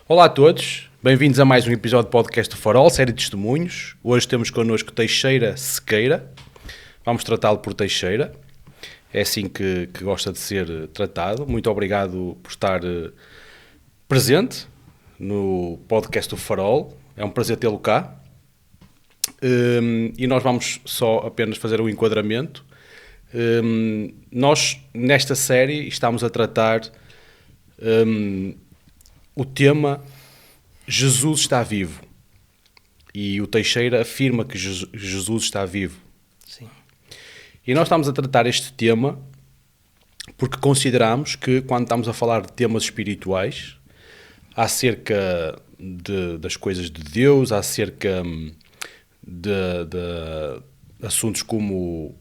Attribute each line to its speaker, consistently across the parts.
Speaker 1: Olá a todos, bem-vindos a mais um episódio do podcast do Farol, série de testemunhos. Hoje temos connosco Teixeira Sequeira, vamos tratá-lo por Teixeira, é assim que gosta de ser tratado. Muito obrigado por estar presente no podcast do Farol, é um prazer tê-lo cá. E nós vamos só apenas fazer um enquadramento. Nós, nesta série, estamos a tratar o tema Jesus está vivo. E o Teixeira afirma que Jesus está vivo.
Speaker 2: Sim.
Speaker 1: E nós estamos a tratar este tema porque consideramos que, quando estamos a falar de temas espirituais, acerca das coisas de Deus, acerca de assuntos como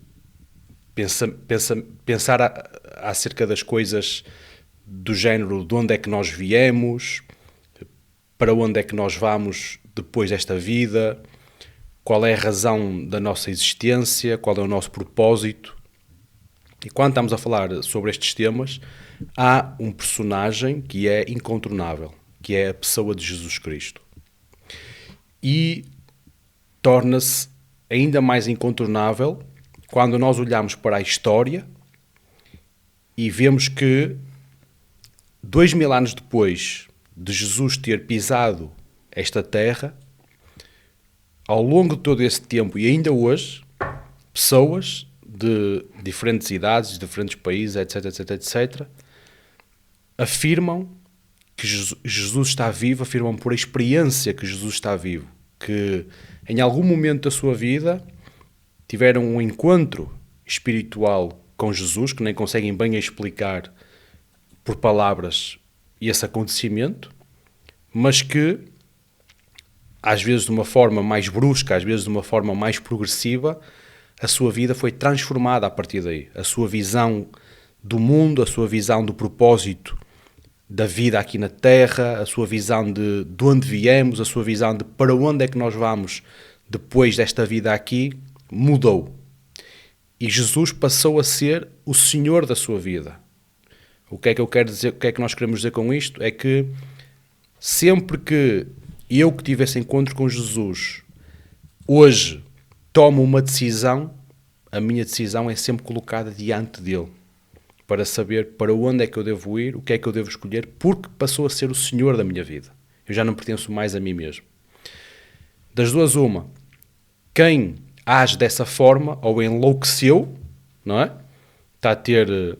Speaker 1: pensar acerca das coisas do género de onde é que nós viemos, para onde é que nós vamos depois desta vida, qual é a razão da nossa existência, qual é o nosso propósito. E quando estamos a falar sobre estes temas, há um personagem que é incontornável, que é a pessoa de Jesus Cristo. E torna-se ainda mais incontornável quando nós olhamos para a história e vemos que 2000 anos depois de Jesus ter pisado esta terra, ao longo de todo esse tempo e ainda hoje, pessoas de diferentes idades, de diferentes países, etc, afirmam que Jesus está vivo, afirmam por experiência que Jesus está vivo, que em algum momento da sua vida tiveram um encontro espiritual com Jesus, que nem conseguem bem explicar por palavras esse acontecimento, mas que às vezes de uma forma mais brusca, às vezes de uma forma mais progressiva, a sua vida foi transformada a partir daí. A sua visão do mundo, a sua visão do propósito da vida aqui na Terra, a sua visão de onde viemos, a sua visão de para onde é que nós vamos depois desta vida aqui, mudou. E Jesus passou a ser o Senhor da sua vida. O que é que eu quero dizer, o que é que nós queremos dizer com isto? É que sempre que eu que tive esse encontro com Jesus, hoje tomo uma decisão, a minha decisão é sempre colocada diante dele, para saber para onde é que eu devo ir, o que é que eu devo escolher, porque passou a ser o Senhor da minha vida. Eu já não pertenço mais a mim mesmo. Das duas uma, quem age dessa forma, ou enlouqueceu, não é? Está a ter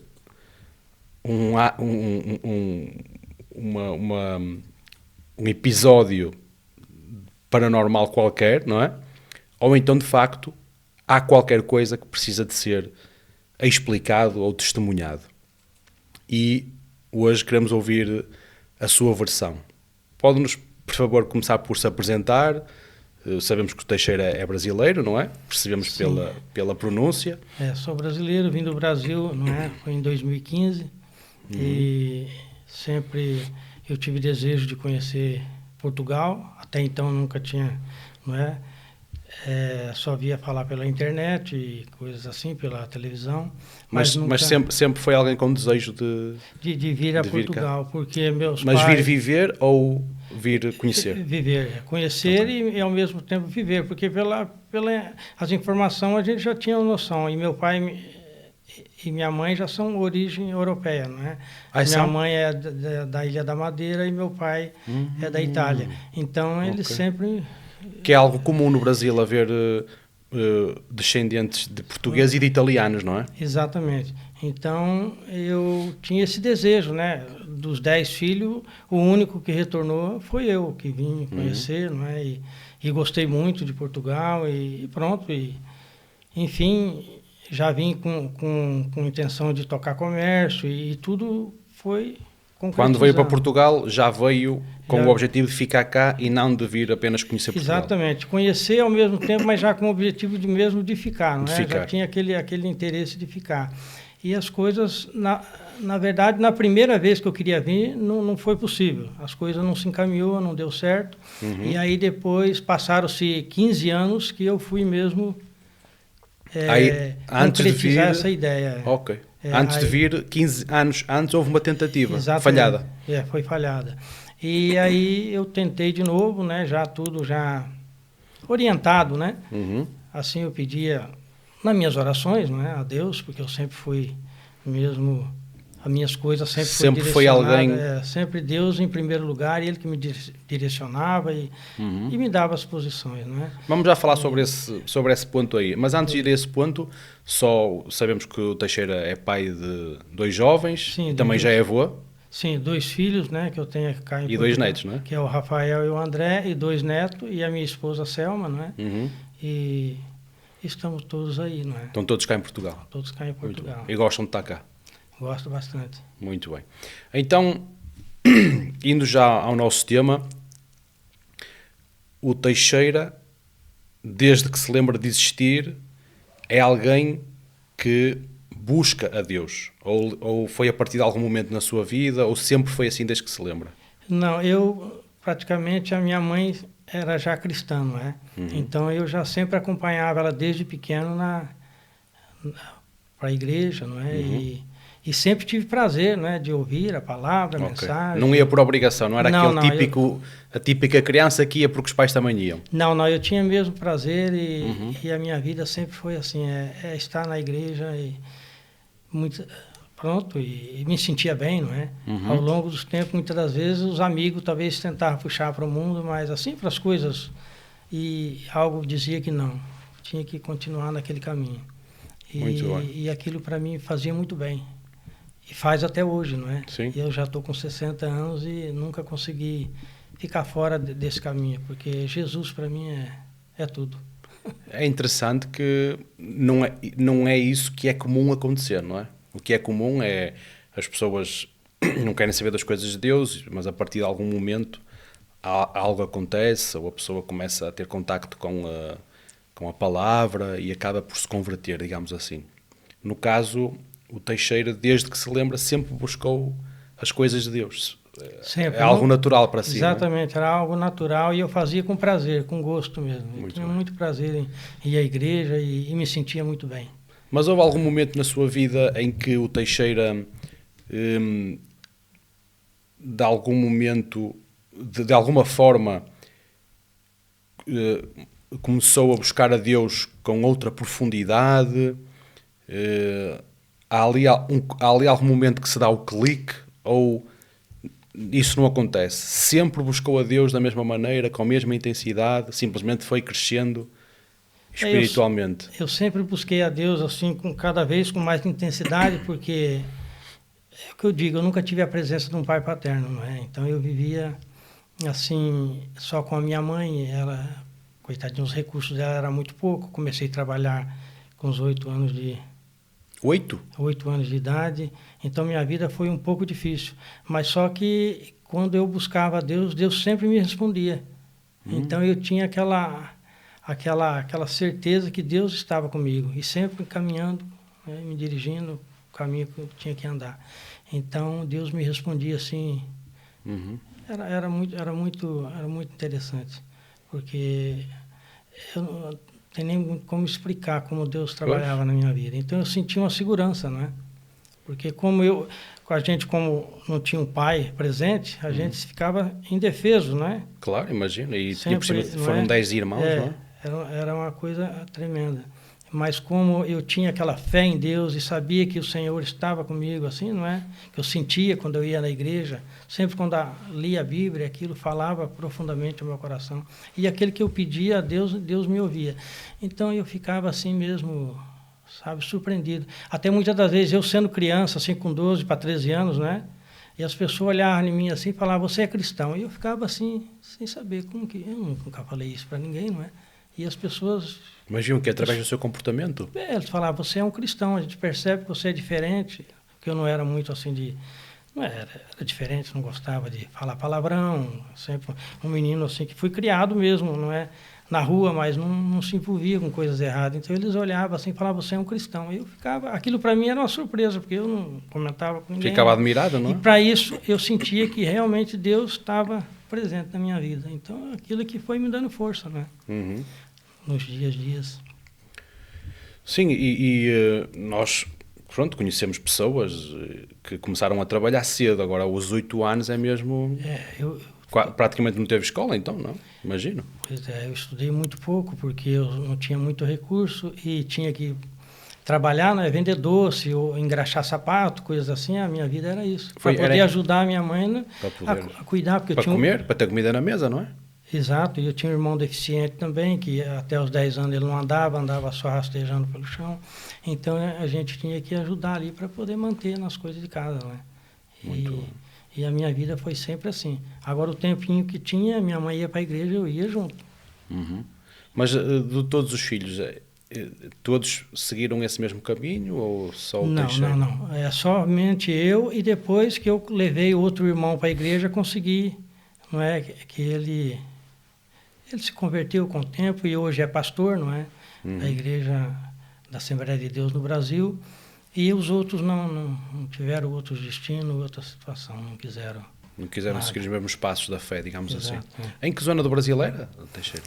Speaker 1: um episódio paranormal qualquer, não é? Ou então, de facto, há qualquer coisa que precisa de ser explicado ou testemunhado. E hoje queremos ouvir a sua versão. Pode-nos, por favor, começar por se apresentar. Sabemos que o Teixeira é brasileiro, não é? Percebemos pela pronúncia.
Speaker 2: Sou brasileiro, vim do Brasil, não é? Foi em 2015. E sempre eu tive desejo de conhecer Portugal. Até então nunca tinha, não é? Só via falar pela internet e coisas assim, pela televisão.
Speaker 1: Mas sempre foi alguém com desejo
Speaker 2: de vir a Portugal, porque meus pais...
Speaker 1: Mas vir viver ou vir conhecer?
Speaker 2: Viver, conhecer
Speaker 1: Okay.
Speaker 2: E ao mesmo tempo viver, porque as informações a gente já tinha noção. E meu pai e minha mãe já são de origem europeia, não é? Minha mãe é da Ilha da Madeira e meu pai é da Itália. Então eles sempre...
Speaker 1: Que é algo comum no Brasil, haver descendentes de portugueses e de italianos, não é?
Speaker 2: Exatamente. Então, eu tinha esse desejo, né? Dos 10 filhos, o único que retornou foi eu, que vim conhecer, não é? E gostei muito de Portugal e pronto. Enfim, já vim com intenção de tocar comércio e tudo foi...
Speaker 1: Quando veio para Portugal, já veio com o objetivo de ficar cá e não de vir apenas conhecer Portugal.
Speaker 2: Exatamente. Conhecer ao mesmo tempo, mas já com o objetivo de ficar, não é?
Speaker 1: Ficar.
Speaker 2: Já tinha aquele interesse de ficar. E as coisas, na verdade, na primeira vez que eu queria vir, não foi possível. As coisas não se encaminhou, não deu certo. E aí depois, passaram-se 15 anos que eu fui mesmo
Speaker 1: Antes de vir,
Speaker 2: essa ideia.
Speaker 1: Ok. Antes de vir, 15 anos antes, houve uma tentativa.
Speaker 2: Exatamente.
Speaker 1: Falhada.
Speaker 2: Foi falhada. E aí eu tentei de novo, né? Já tudo já orientado, né? Assim eu pedia nas minhas orações, né? A Deus, porque eu sempre fui mesmo... As minhas coisas sempre
Speaker 1: foi alguém...
Speaker 2: sempre Deus em primeiro lugar, e Ele que me direcionava e me dava as posições, não é?
Speaker 1: Vamos já falar sobre esse ponto aí. Mas antes de ir a esse ponto, só sabemos que o Teixeira é pai de 2 jovens,
Speaker 2: Sim,
Speaker 1: e também já é avô.
Speaker 2: Sim, 2 filhos, né, que eu tenho cá em
Speaker 1: E
Speaker 2: Portugal,
Speaker 1: 2 netos, não é?
Speaker 2: que é o Rafael e o André, e 2 netos, e a minha esposa Selma, não é? E estamos todos aí, não é?
Speaker 1: Estão todos cá em Portugal.
Speaker 2: Todos cá em Portugal.
Speaker 1: E gostam de estar cá.
Speaker 2: Gosto bastante.
Speaker 1: Muito bem. Então, indo já ao nosso tema, o Teixeira, desde que se lembra de existir, é alguém que busca a Deus? Ou foi a partir de algum momento na sua vida, ou sempre foi assim desde que se lembra?
Speaker 2: Não, praticamente, a minha mãe era já cristã, não é? Então, eu já sempre acompanhava ela desde pequeno para a igreja, não é? E sempre tive prazer, né, de ouvir a palavra, a mensagem.
Speaker 1: Não ia por obrigação, não era a típica criança que ia porque os pais também iam?
Speaker 2: Não, eu tinha mesmo prazer e a minha vida sempre foi assim, estar na igreja e me sentia bem, não é? Ao longo dos tempos, muitas das vezes, os amigos talvez tentavam puxar para o mundo, mas assim, para as coisas, e algo dizia que não, tinha que continuar naquele caminho. E aquilo para mim fazia muito bem. E faz até hoje, não é?
Speaker 1: Sim.
Speaker 2: Eu já estou com 60 anos e nunca consegui ficar fora desse caminho, porque Jesus para mim é tudo.
Speaker 1: É interessante que não é isso que é comum acontecer, não é? O que é comum é as pessoas não querem saber das coisas de Deus, mas a partir de algum momento algo acontece, ou a pessoa começa a ter contacto com a palavra e acaba por se converter, digamos assim. No caso, o Teixeira, desde que se lembra, sempre buscou as coisas de Deus.
Speaker 2: Sempre.
Speaker 1: É algo natural para si.
Speaker 2: Exatamente, era algo natural e eu fazia com prazer, com gosto mesmo. Eu tinha muito prazer em ir à igreja e me sentia muito bem.
Speaker 1: Mas houve algum momento na sua vida em que o Teixeira, de algum momento, de alguma forma, começou a buscar a Deus com outra profundidade? Há ali algum momento que se dá o clique, ou isso não acontece? Sempre buscou a Deus da mesma maneira, com a mesma intensidade, simplesmente foi crescendo espiritualmente?
Speaker 2: Eu sempre busquei a Deus assim, cada vez com mais intensidade, porque é o que eu digo, eu nunca tive a presença de um pai paterno, não é? Então eu vivia assim, só com a minha mãe. Ela, coitadinha, os recursos dela eram muito pouco. Comecei a trabalhar com os 8 anos de
Speaker 1: 8
Speaker 2: anos de idade, então minha vida foi um pouco difícil, mas só que quando eu buscava a Deus, Deus sempre me respondia. Então eu tinha aquela certeza que Deus estava comigo e sempre caminhando, né, me dirigindo o caminho que eu tinha que andar. Então Deus me respondia assim. Era muito interessante, porque eu não tem nem como explicar como Deus trabalhava na minha vida. Então eu sentia uma segurança, não é? Porque como não tinha um pai presente, a gente ficava indefeso, não é?
Speaker 1: Claro, imagina. E
Speaker 2: sempre,
Speaker 1: foram 10 irmãos, não é?
Speaker 2: Era uma coisa tremenda. Mas como eu tinha aquela fé em Deus e sabia que o Senhor estava comigo, assim, não é? Que eu sentia quando eu ia na igreja, sempre quando lia a Bíblia, aquilo falava profundamente ao meu coração. E aquele que eu pedia a Deus, Deus me ouvia. Então eu ficava assim mesmo, sabe, surpreendido. Até muitas das vezes eu sendo criança, assim, com 12 para 13 anos, né? E as pessoas olhavam em mim assim e falavam, você é cristão. E eu ficava assim, sem saber como que... Eu nunca falei isso para ninguém, não é? E as pessoas...
Speaker 1: Imaginam que através do seu comportamento?
Speaker 2: Eles falavam, você é um cristão, a gente percebe que você é diferente, que eu não era muito assim de... Não era diferente, não gostava de falar palavrão, sempre um menino assim que fui criado mesmo, não é? Na rua, mas não se envolvia com coisas erradas. Então eles olhavam assim e falavam, você é um cristão. E eu ficava... Aquilo para mim era uma surpresa, porque eu não comentava com ninguém.
Speaker 1: Ficava admirado, não é?
Speaker 2: E para isso eu sentia que realmente Deus estava presente na minha vida. Então aquilo que foi me dando força, né? Nos dias.
Speaker 1: Sim, nós, pronto, conhecemos pessoas que começaram a trabalhar cedo. Agora, aos 8 anos é mesmo... Praticamente não teve escola, então, não? Imagino.
Speaker 2: Pois é, eu estudei muito pouco, porque eu não tinha muito recurso e tinha que trabalhar, né, vender doce ou engraxar sapato, coisas assim. A minha vida era isso. Para poder ajudar a minha mãe, né, a cuidar. Porque
Speaker 1: para comer, para ter comida na mesa, não é?
Speaker 2: Exato, e eu tinha um irmão deficiente também, que até os 10 anos ele não andava só rastejando pelo chão. Então a gente tinha que ajudar ali para poder manter nas coisas de casa, né? E a minha vida foi sempre assim. Agora o tempinho que tinha, minha mãe ia para a igreja, eu ia junto.
Speaker 1: Uhum. Mas de todos os filhos, todos seguiram esse mesmo caminho ou só o Teixeira?
Speaker 2: Não. É somente eu, e depois que eu levei outro irmão para a igreja, consegui, não é, que ele se converteu com o tempo e hoje é pastor, não é? Da Igreja da Assembleia de Deus no Brasil. E os outros não tiveram outros destinos, outra situação, não quiseram.
Speaker 1: Não quiseram seguir os mesmos passos da fé, digamos
Speaker 2: Exato,
Speaker 1: assim. Em que zona do Brasil era, Teixeira?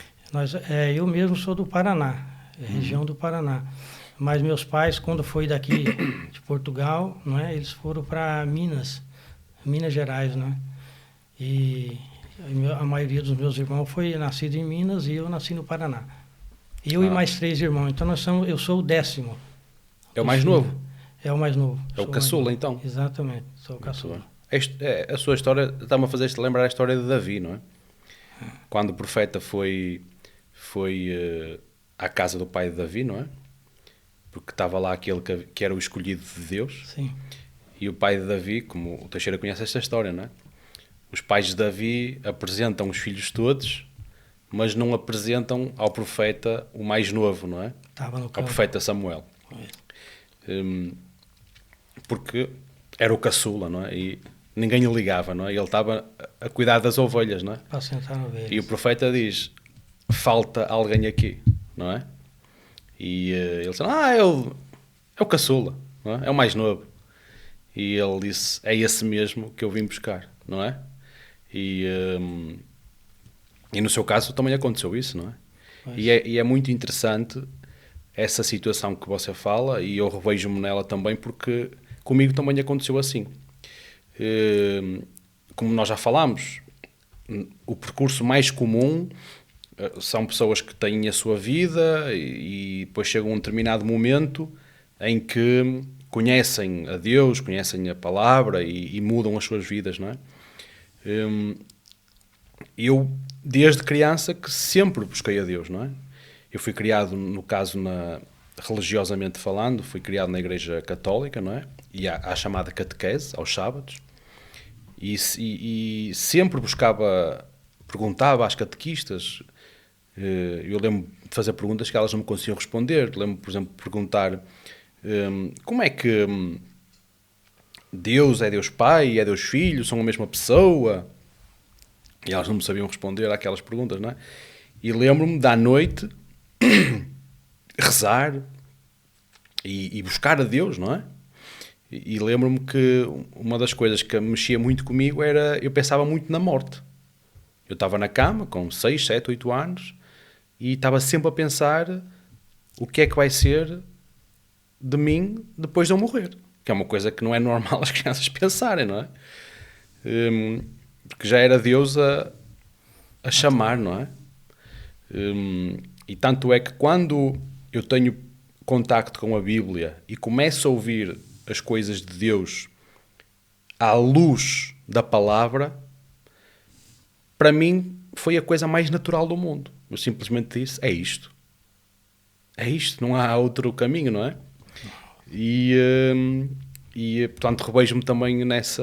Speaker 2: Eu mesmo sou do Paraná, região do Paraná. Mas meus pais, quando foi daqui de Portugal, não é? Eles foram para Minas Gerais, não é? E a maioria dos meus irmãos foi nascido em Minas e eu nasci no Paraná. Eu e mais 3 irmãos. Então eu sou o 10º.
Speaker 1: É o mais novo?
Speaker 2: É o mais novo.
Speaker 1: É o caçula, então?
Speaker 2: Exatamente, sou o caçula.
Speaker 1: A sua história está-me a fazer-te lembrar a história de Davi, não é? Quando o profeta foi à casa do pai de Davi, não é? Porque estava lá aquele que era o escolhido de Deus.
Speaker 2: Sim.
Speaker 1: E o pai de Davi, como o Teixeira conhece esta história, não é? Os pais de Davi apresentam os filhos todos, mas não apresentam ao profeta o mais novo, não é?
Speaker 2: Estava no campo.
Speaker 1: Ao profeta Samuel. Porque era o caçula, não é? E ninguém lhe ligava, não é? Ele estava a cuidar das ovelhas, não é?
Speaker 2: Para sentar ovelhas.
Speaker 1: E o profeta diz, falta alguém aqui, não é? E ele disse, ele é o caçula, não é? É o mais novo. E ele disse, é esse mesmo que eu vim buscar, não é? E no seu caso também aconteceu isso, não é? E é muito interessante essa situação que você fala, e eu revejo-me nela também, porque comigo também aconteceu assim. Como nós já falámos, o percurso mais comum são pessoas que têm a sua vida e depois chegam a um determinado momento em que conhecem a Deus, conhecem a palavra e mudam as suas vidas, não é? Eu, desde criança, que sempre busquei a Deus, não é? Eu fui criado, no caso, religiosamente falando, fui criado na Igreja Católica, não é? E à chamada catequese, aos sábados. E sempre perguntava às catequistas. Eu lembro de fazer perguntas que elas não me conseguiam responder. Lembro, por exemplo, de perguntar como é que Deus é Deus Pai, é Deus Filho, são a mesma pessoa? E elas não me sabiam responder àquelas perguntas, não é? E lembro-me da noite rezar e buscar a Deus, não é? E lembro-me que uma das coisas que mexia muito comigo era, eu pensava muito na morte. Eu estava na cama com 6, 7, 8 anos e estava sempre a pensar o que é que vai ser de mim depois de eu morrer. Que é uma coisa que não é normal as crianças pensarem, não é? Porque já era Deus a chamar, não é? E tanto é que quando eu tenho contacto com a Bíblia e começo a ouvir as coisas de Deus à luz da palavra, para mim foi a coisa mais natural do mundo. Eu simplesmente disse, é isto, não há outro caminho, não é? E portanto revejo-me também nesse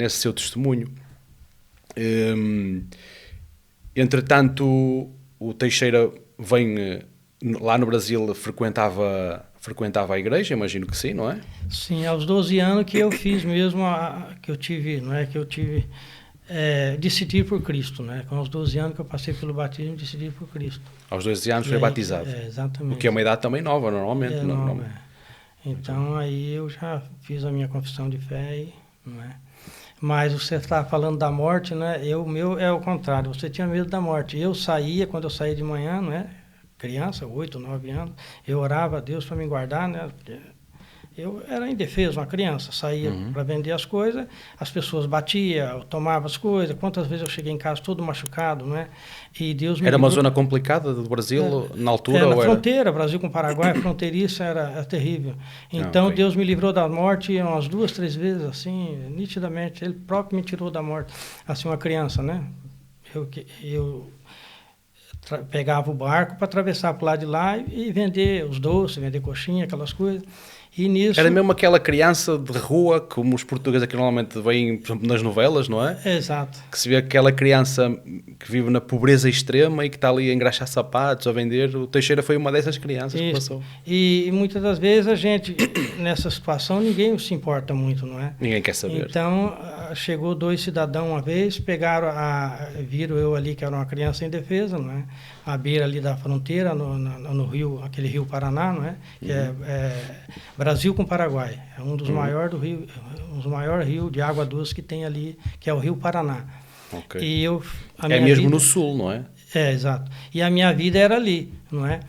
Speaker 1: seu testemunho. Entretanto, o Teixeira vem lá no Brasil, frequentava a igreja, imagino que sim, não é?
Speaker 2: Sim, aos 12 anos que eu fiz mesmo, que eu tive decidir por Cristo, né? Com os 12 anos que eu passei pelo batismo, decidi por Cristo.
Speaker 1: Aos 12 anos foi batizado.
Speaker 2: Exatamente.
Speaker 1: O que é uma idade também nova, normalmente.
Speaker 2: Então aí eu já fiz a minha confissão de fé, não é? Mas você está falando da morte, né? O meu é o contrário. Você tinha medo da morte. Quando eu saía de manhã, não é? criança, 8, 9 anos, eu orava a Deus para me guardar, né? Porque eu era indefeso, uma criança, saía para vender as coisas, as pessoas batiam, eu tomava as coisas, quantas vezes eu cheguei em casa todo machucado, não é? E Deus me
Speaker 1: Era uma
Speaker 2: livrou.
Speaker 1: zona complicada do Brasil na altura?
Speaker 2: Na
Speaker 1: ou era?
Speaker 2: fronteira, Brasil com Paraguai, fronteiriça, era terrível. Então,
Speaker 1: ok.
Speaker 2: Deus me livrou da morte umas 2, 3 vezes, assim, nitidamente. Ele próprio me tirou da morte. Assim, uma criança, né? Eu pegava o barco para atravessar para o lado de lá e vender os doces, vender coxinha, aquelas coisas. E nisso...
Speaker 1: Era mesmo aquela criança de rua, como os portugueses aqui normalmente veem, por exemplo, nas novelas, não é?
Speaker 2: Exato.
Speaker 1: Que se vê aquela criança que vive na pobreza extrema e que está ali a engraxar sapatos, a vender. O Teixeira foi uma dessas crianças que passou.
Speaker 2: E muitas das vezes a gente, nessa situação, ninguém se importa muito, não é?
Speaker 1: Ninguém quer saber.
Speaker 2: Então, chegou 2 cidadãos uma vez, viram eu ali, que era uma criança indefesa, não é? À beira ali da fronteira, no rio, aquele rio Paraná, não é? Que é Brasil com Paraguai. É um dos maiores do rio, um dos maiores rios de água doce que tem ali, que é o rio Paraná.
Speaker 1: Ok.
Speaker 2: E
Speaker 1: É mesmo no sul, não é?
Speaker 2: Exato. E a minha vida era ali, não é?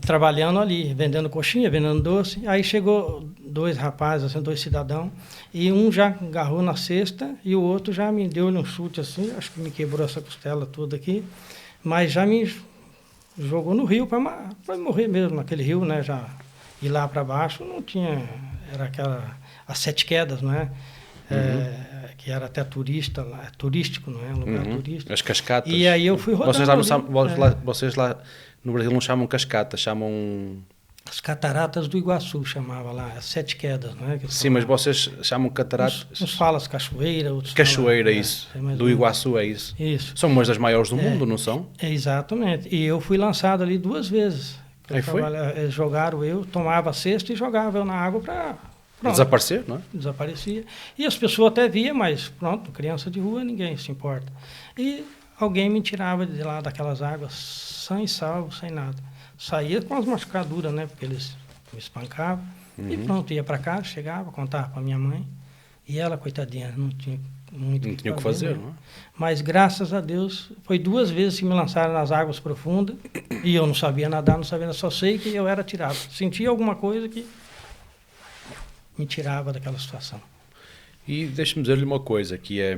Speaker 2: Trabalhando ali, vendendo coxinha, vendendo doce. Aí chegou 2 rapazes, assim, 2 cidadãos, e um já agarrou na cesta e o outro já me deu um chute assim, acho que me quebrou essa costela toda aqui, mas já me jogou no rio para morrer mesmo, naquele rio, né? Já ir lá para baixo não tinha, era as 7 quedas, não é? Que era até turístico, não é? Um lugar turístico.
Speaker 1: As cascatas.
Speaker 2: E aí eu fui rodando.
Speaker 1: Vocês lá no Brasil não chamam cascatas, chamam...
Speaker 2: As cataratas do Iguaçu chamava lá, as 7 quedas, não é?
Speaker 1: Sim, mas vocês chamam cataratas...
Speaker 2: Uns falam cachoeira, outros
Speaker 1: Cachoeira,
Speaker 2: falam,
Speaker 1: isso. Do Iguaçu é isso.
Speaker 2: Isso.
Speaker 1: São umas das maiores do mundo, não são?
Speaker 2: Exatamente. E eu fui lançado ali 2 vezes.
Speaker 1: Aí foi?
Speaker 2: Jogaram eu, tomava a cesta e jogava eu na água para...
Speaker 1: Desaparecer, não é?
Speaker 2: Desaparecia. E as pessoas até via, mas pronto, criança de rua, ninguém se importa. E alguém me tirava de lá daquelas águas, sã e salvo, sem nada. Saía com as machucaduras, né? Porque eles me espancavam. E pronto, ia para casa, chegava, contava para minha mãe. E ela, coitadinha, não tinha muito
Speaker 1: não tinha o que fazer,
Speaker 2: né?
Speaker 1: não é?
Speaker 2: Mas graças a Deus, foi 2 vezes que me lançaram nas águas profundas. E eu não sabia nadar, só sei que eu era tirado. Sentia alguma coisa que me tirava daquela situação.
Speaker 1: E deixe-me dizer-lhe uma coisa, que é...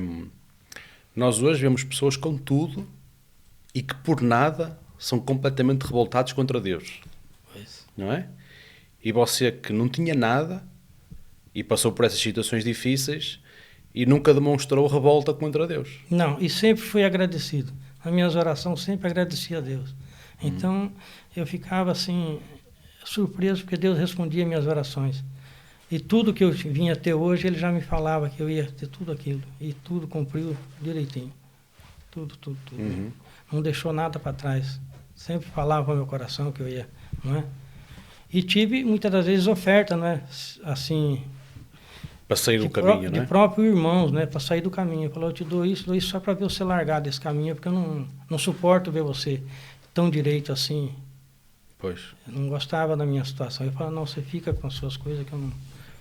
Speaker 1: Nós hoje vemos pessoas com tudo e que por nada são completamente revoltados contra Deus.
Speaker 2: Pois.
Speaker 1: Não é? E você que não tinha nada e passou por essas situações difíceis e nunca demonstrou revolta contra Deus.
Speaker 2: Não, e sempre fui agradecido. Nas minhas orações sempre agradeci a Deus. Então, eu ficava assim, surpreso, porque Deus respondia minhas orações. E tudo que eu vinha até hoje, Ele já me falava que eu ia ter tudo aquilo. E tudo cumpriu direitinho. Tudo. Não deixou nada para trás. Sempre falava ao meu coração que eu ia, não é? E tive, muitas das vezes, oferta, não é? Assim...
Speaker 1: Para sair do caminho, não é?
Speaker 2: De próprios irmãos, né? Para sair do caminho. Falou, eu te dou isso só para ver você largar desse caminho, porque eu não suporto ver você tão direito assim.
Speaker 1: Pois.
Speaker 2: Eu não gostava da minha situação. Eu falava, não, você fica com as suas coisas que eu não...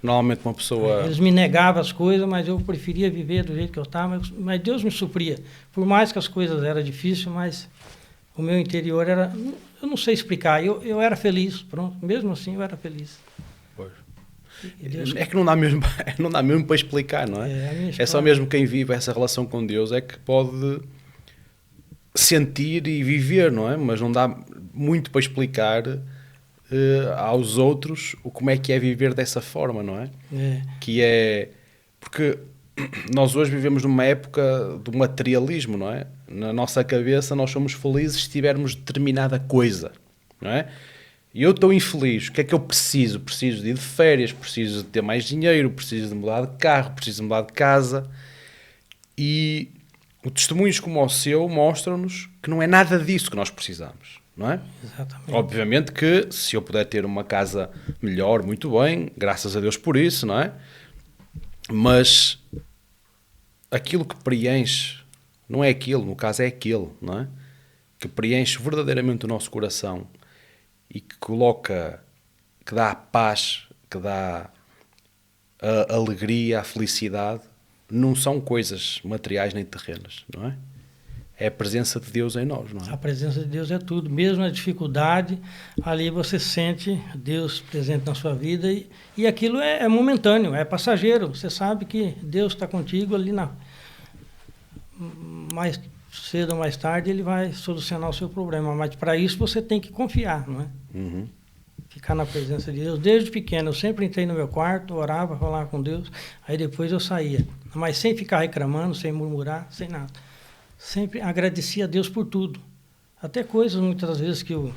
Speaker 1: Normalmente uma pessoa...
Speaker 2: Eles me negavam as coisas, mas eu preferia viver do jeito que eu estava. Mas Deus me supria. Por mais que as coisas eram difíceis, mas o meu interior era... Eu não sei explicar. Eu era feliz, pronto. Mesmo assim, eu era feliz.
Speaker 1: Pois.
Speaker 2: Deus...
Speaker 1: É que não dá mesmo para explicar, não é? É só mesmo quem vive essa relação com Deus é que pode sentir e viver, não é? Mas não dá muito para explicar aos outros como é que é viver dessa forma, não é? Que é... Porque nós hoje vivemos numa época do materialismo, não é? Na nossa cabeça nós somos felizes se tivermos determinada coisa, não é? E eu estou infeliz, o que é que eu preciso? Preciso de ir de férias, preciso de ter mais dinheiro, preciso de mudar de carro, preciso de mudar de casa. E os testemunhos como o seu mostram-nos que não é nada disso que nós precisamos, não é?
Speaker 2: Exatamente.
Speaker 1: Obviamente que se eu puder ter uma casa melhor, muito bem, graças a Deus por isso, não é? Mas aquilo que preenche não é aquilo, no caso é aquilo, não é? Que preenche verdadeiramente o nosso coração e que coloca, que dá a paz, que dá a alegria, a felicidade, não são coisas materiais nem terrenas, não é? é a presença de Deus em nós, não é?
Speaker 2: A presença de Deus é tudo. Mesmo na dificuldade, ali você sente Deus presente na sua vida e aquilo é momentâneo, é passageiro. Você sabe que Deus está contigo ali mais cedo ou mais tarde ele vai solucionar o seu problema. Mas para isso você tem que confiar, não é?
Speaker 1: Uhum.
Speaker 2: Ficar na presença de Deus. Desde pequeno eu sempre entrei no meu quarto, orava, falava com Deus, aí depois eu saía. Mas sem ficar reclamando, sem murmurar, sem nada. Sempre agradecia a Deus por tudo. Até coisas, muitas das vezes, que eu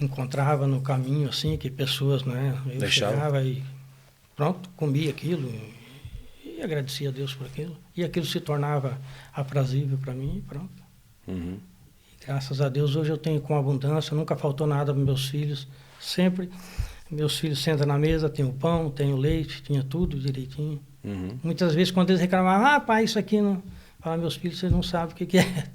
Speaker 2: encontrava no caminho, assim, que pessoas, eu chegava e pronto, comia aquilo e agradecia a Deus por aquilo. E aquilo se tornava aprazível para mim e pronto.
Speaker 1: Uhum.
Speaker 2: E graças a Deus hoje eu tenho com abundância, nunca faltou nada para meus filhos. Sempre meus filhos sentam na mesa, tem o pão, tem o leite, tinha tudo direitinho.
Speaker 1: Uhum.
Speaker 2: Muitas vezes, quando eles reclamavam, pai, isso aqui não... Fala, meus filhos, vocês não sabem o que é,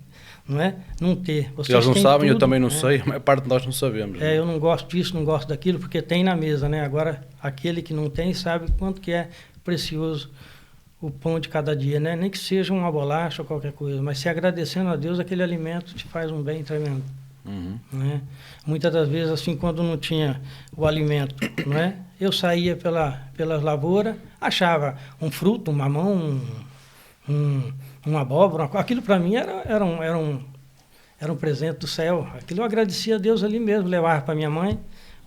Speaker 2: não é? Não ter. Vocês
Speaker 1: eles não sabem,
Speaker 2: tudo,
Speaker 1: eu também não sei, a maior parte de nós não sabemos.
Speaker 2: Eu não gosto disso, não gosto daquilo, porque tem na mesa, né? Agora, aquele que não tem sabe quanto que é precioso o pão de cada dia, né? Nem que seja uma bolacha ou qualquer coisa, mas se agradecendo a Deus, aquele alimento te faz um bem tremendo.
Speaker 1: Uhum.
Speaker 2: Né? Muitas das vezes, assim, quando não tinha o alimento, não é? Eu saía pelas lavouras, achava um fruto, um mamão, uma abóbora, aquilo para mim era um presente do céu. Aquilo eu agradecia a Deus ali mesmo, levava para minha mãe,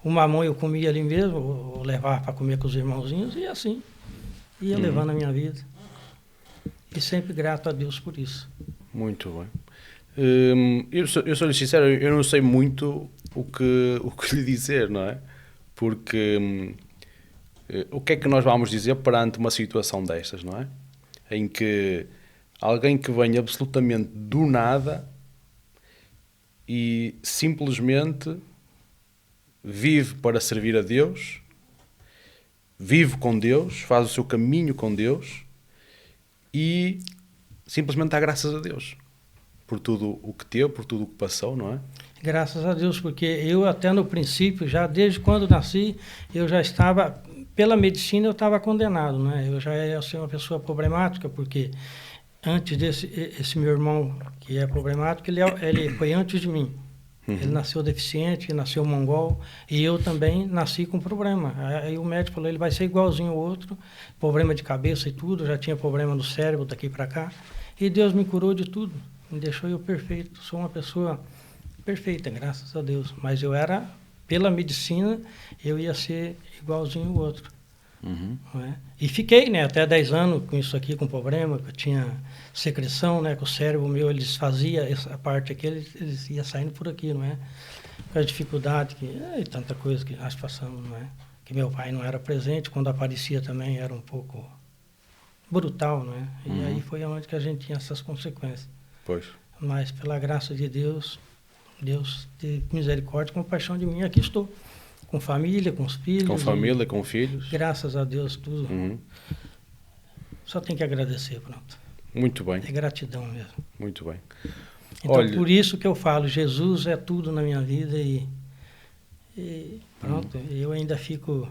Speaker 2: o mamão eu comia ali mesmo, ou levava para comer com os irmãozinhos, e assim, ia levando a minha vida. E sempre grato a Deus por isso.
Speaker 1: Muito bem. Eu sou-lhe sincero, eu não sei muito o que lhe dizer, não é? Porque o que é que nós vamos dizer perante uma situação destas, não é? Em que alguém que vem absolutamente do nada e simplesmente vive para servir a Deus, vive com Deus, faz o seu caminho com Deus e simplesmente dá graças a Deus por tudo o que teve, por tudo o que passou, não é?
Speaker 2: Graças a Deus, porque eu até no princípio, já desde quando nasci, eu já estava, pela medicina eu estava condenado, né? Eu já ia ser uma pessoa problemática, porque antes esse meu irmão, que é problemático, ele foi antes de mim. Uhum. Ele nasceu deficiente, nasceu mongol, e eu também nasci com problema. Aí o médico falou, ele vai ser igualzinho ao outro, problema de cabeça e tudo, já tinha problema no cérebro daqui para cá, e Deus me curou de tudo, me deixou eu perfeito. Sou uma pessoa perfeita, graças a Deus, mas eu era, pela medicina, eu ia ser igualzinho ao outro.
Speaker 1: Uhum.
Speaker 2: Não é? E fiquei, né, até 10 anos com isso aqui, com problema, que eu tinha secreção, né, que o cérebro meu, ele desfazia essa parte aqui, ele ia saindo por aqui, não é? Com a dificuldade, e tanta coisa que nós passamos, não é? Que meu pai não era presente, quando aparecia também era um pouco brutal, não é? E aí foi onde que a gente tinha essas consequências.
Speaker 1: Pois.
Speaker 2: Mas pela graça de Deus, Deus teve misericórdia e compaixão de mim, aqui estou. Com família, com os filhos.
Speaker 1: Com família, com filhos.
Speaker 2: Graças a Deus, tudo. Uhum. Só tem que agradecer, pronto.
Speaker 1: Muito bem.
Speaker 2: É gratidão mesmo.
Speaker 1: Muito bem.
Speaker 2: Então, olha, por isso que eu falo, Jesus é tudo na minha vida e pronto, eu ainda fico...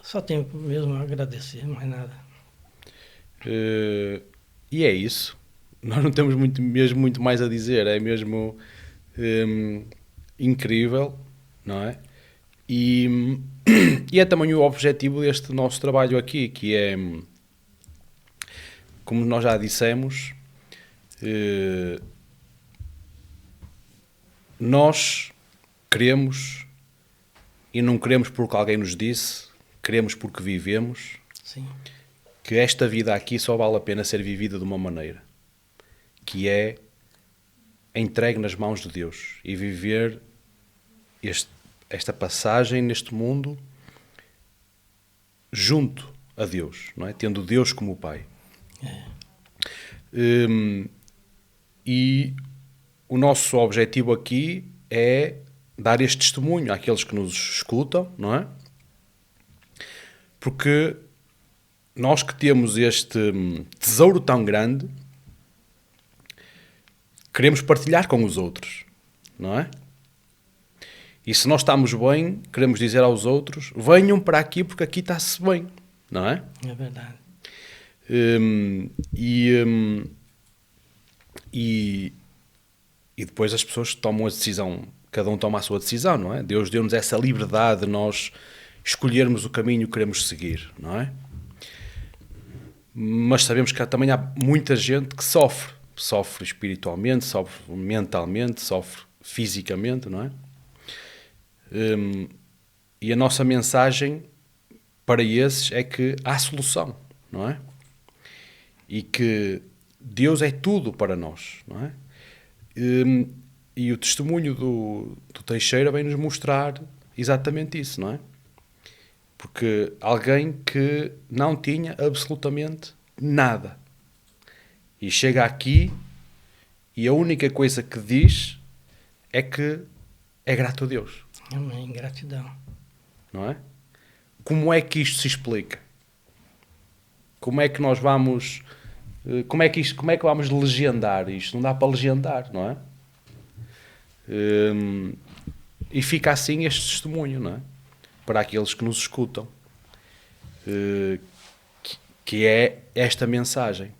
Speaker 2: Só tenho mesmo a agradecer, mais nada.
Speaker 1: E é isso. Nós não temos mesmo muito mais a dizer. É mesmo incrível, não é? E é também o objetivo deste nosso trabalho aqui, que é, como nós já dissemos, nós queremos, e não queremos porque alguém nos disse, queremos porque vivemos.
Speaker 2: Sim.
Speaker 1: Que esta vida aqui só vale a pena ser vivida de uma maneira, que é entregue nas mãos de Deus e viver esta passagem neste mundo junto a Deus, não é? Tendo Deus como Pai. E o nosso objetivo aqui é dar este testemunho àqueles que nos escutam, não é? Porque nós que temos este tesouro tão grande, queremos partilhar com os outros, não é? E se nós estamos bem, queremos dizer aos outros, venham para aqui porque aqui está-se bem, não é?
Speaker 2: É verdade.
Speaker 1: E depois as pessoas tomam a decisão, cada um toma a sua decisão, não é? Deus deu-nos essa liberdade de nós escolhermos o caminho que queremos seguir, não é? Mas sabemos que também há muita gente que sofre espiritualmente, sofre mentalmente, sofre fisicamente, não é? E a nossa mensagem para esses é que há solução, não é? E que Deus é tudo para nós, não é? E o testemunho do Teixeira vem nos mostrar exatamente isso, não é? Porque alguém que não tinha absolutamente nada e chega aqui e a única coisa que diz é que é grato a Deus.
Speaker 2: Amém, gratidão.
Speaker 1: Não é? Como é que isto se explica? Como é que nós vamos... Como é que vamos legendar isto? Não dá para legendar, não é? E fica assim este testemunho, não é? Para aqueles que nos escutam. Que é esta mensagem.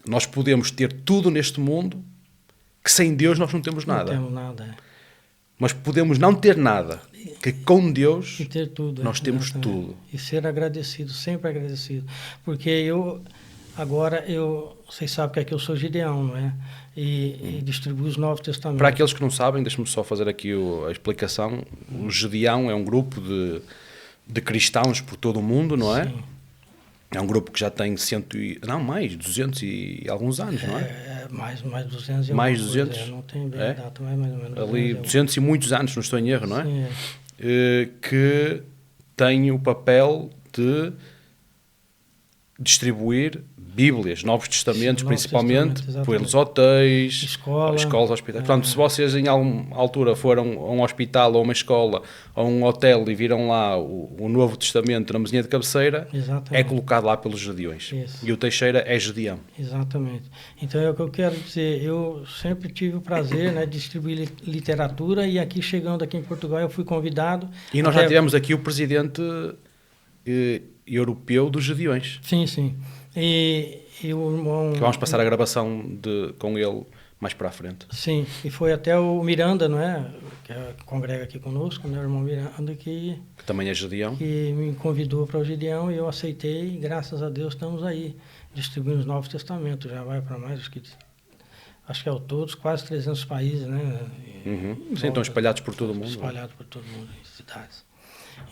Speaker 1: Nós podemos ter tudo neste mundo que sem Deus nós não temos nada.
Speaker 2: Não temos nada.
Speaker 1: Mas podemos não ter nada, que com Deus
Speaker 2: e ter tudo,
Speaker 1: nós temos tudo.
Speaker 2: E ser agradecido, sempre agradecido. Porque vocês sabem que eu sou Gideão, não é? E distribuo os Novos Testamentos.
Speaker 1: Para aqueles que não sabem, deixe-me só fazer aqui a explicação. O Gideão é um grupo de cristãos por todo o mundo, não é?
Speaker 2: Sim.
Speaker 1: É um grupo que já tem 200 e alguns anos, não é?
Speaker 2: Mais 200 e
Speaker 1: mais
Speaker 2: alguma
Speaker 1: 200?
Speaker 2: Coisa. Não tem bem a data, mas mais ou menos.
Speaker 1: Ali 200 e muitos anos, não estou em erro, não é?
Speaker 2: Sim,
Speaker 1: que tem o papel de distribuir Bíblias, Novos Testamentos, principalmente, pelos hotéis, escolas, hospitais. Portanto, se vocês em alguma altura foram a um hospital ou uma escola ou um hotel e viram lá o Novo Testamento na mesinha de cabeceira, é colocado lá pelos Gedeões.
Speaker 2: Isso.
Speaker 1: E o Teixeira é Gedeão.
Speaker 2: Exatamente. Então é o que eu quero dizer. Eu sempre tive o prazer, né, de distribuir literatura e aqui, chegando aqui em Portugal, eu fui convidado.
Speaker 1: E nós já tivemos aqui o presidente europeu dos Gedeões.
Speaker 2: Sim, sim. E o irmão...
Speaker 1: Que vamos passar a gravação com ele mais para a frente.
Speaker 2: Sim, e foi até o Miranda, não é? Que congrega aqui conosco, né? O irmão Miranda, que
Speaker 1: também é Gedeão.
Speaker 2: Que me convidou para o Gideão e eu aceitei, e graças a Deus estamos aí, distribuindo os Novos Testamentos. Já vai para mais, acho que ao todos, quase 300 países, né?
Speaker 1: Uhum. Sim, estão espalhados por todo o mundo.
Speaker 2: Espalhados por todo o mundo, em cidades.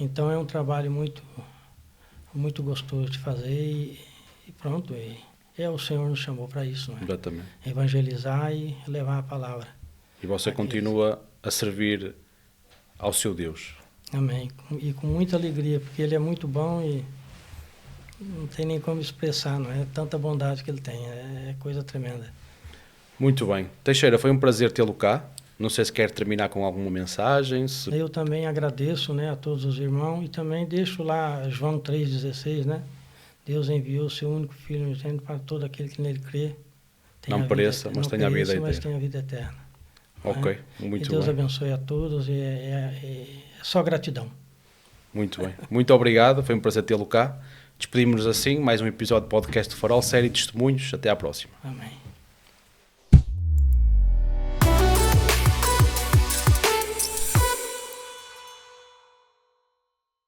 Speaker 2: Então é um trabalho muito, muito gostoso de fazer e pronto, o Senhor nos chamou para isso, não é?
Speaker 1: Exatamente.
Speaker 2: Evangelizar e levar a palavra.
Speaker 1: E você continua a servir ao seu Deus.
Speaker 2: Amém. E com muita alegria, porque Ele é muito bom e não tem nem como expressar, não é? Tanta bondade que Ele tem, é coisa tremenda.
Speaker 1: Muito bem. Teixeira, foi um prazer tê-lo cá. Não sei se quer terminar com alguma mensagem.
Speaker 2: Eu também agradeço, né, a todos os irmãos e também deixo lá João 3,16, né? Deus enviou o seu único Filho unigênito para todo aquele que nele crê.
Speaker 1: Não pereça, mas tenha a vida eterna.
Speaker 2: Mas tenha a vida eterna.
Speaker 1: Ok, muito bem.
Speaker 2: E Deus abençoe a todos e é só gratidão.
Speaker 1: Muito bem. Muito obrigado, foi um prazer tê-lo cá. Despedimos-nos assim, mais um episódio do podcast do Farol, série de testemunhos. Até à próxima.
Speaker 2: Amém.